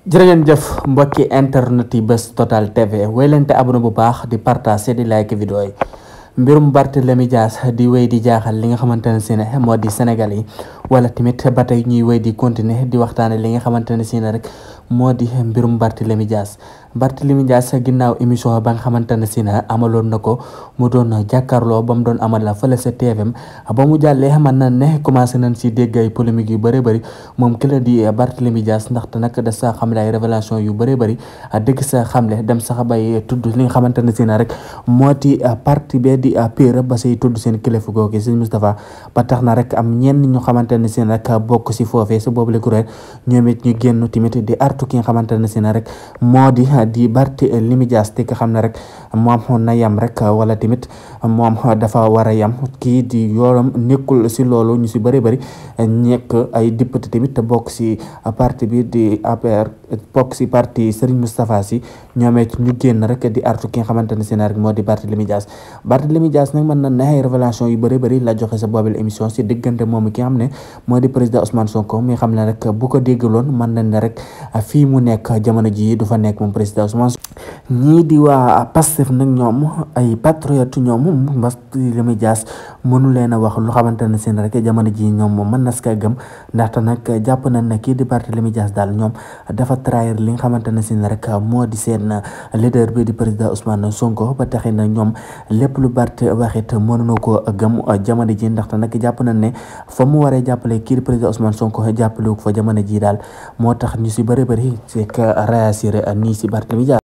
jërë ngeen jëf mbokki internet yi Buzz Total TV wéy leen te abonné bu baax di partager di like vidéo yi. mbirum Barthélémy Dias di wéy di jaaxal li nga xamante ne si ne moo di Sénégal yi wala tamit ba tey ñuy wéy di continuer di waxtaane li nga xamante ne si ne rek moo di mbirum Barthélémy Dias. Barthélémy Dias ginnaaw émission ba nga xamante ne si ne amaloon na ko mu doon jàkkaarloo ba mu doon amal la fële sa TFM ba mu jàllee mën na ne commencé nañ si dégg ay polémique yu bëree bëri moom ki la di Barthélémy Dias ndaxte nag da sa xamle ay révélation yu bëree bëri dëgg sa xamle dem sax bay tudd li nga xamante ne si ne rek moo di parti bee di PUR ba say tudd seen kilifa googu sëñ Moustapha ba tax na rek am ñenn ñu xamante ne si ne rek bokk si foofee sa boobu la kuréel ñoom it ñu génn tamit di artu ki nga xamante ne si ne rek moo di Barthélémy Dias te nga xam ne rek moom na yam rek wala tamit moom dafa war a yam kii di yoonam nekkul si loolu ñu si bëri bëri nekk ay député tamit bokk si parti bi di APR bokk si parti Serigne Moustapha Sy ñoom it ñu génn rek di artu ki nga xamante ne si ne rek moo di Barthélémy Dias. Barthélémy Dias nag mën na ne ay révélation yu bëri bëri la joxe sa boobel émission si diggante moom ki nga xam ne moo di président Ousmane Sonko mi xam ne rek bu ko déggaloon mën nañ ne rek fii mu nekk jamono ji du fa nekk moom président Ousmane ñii di waa Pastef nag ñoom ay patriote ñoom Barthélémy Dias mënu leen a wax lu xamante ne seen rek jamono ji ñoom moom mën na ska gëm ndaxte nag jàpp nañ ne kii di Barthélémy Dias daal ñoom dafa trahir li nga xamante ne seen rek moo di seen leader bi di président Ousmane Sonko ba taxee na ñoom lépp lu Barth waxit mënuñu ko gëm jamono ji ndaxte nag jàpp nañ ne fa mu waree jàppale kii di président Ousmane Sonko jàppale ko fa jamono ji daal moo tax ñu si bëri bëri c'est que réagir nii si Barthélémy Dias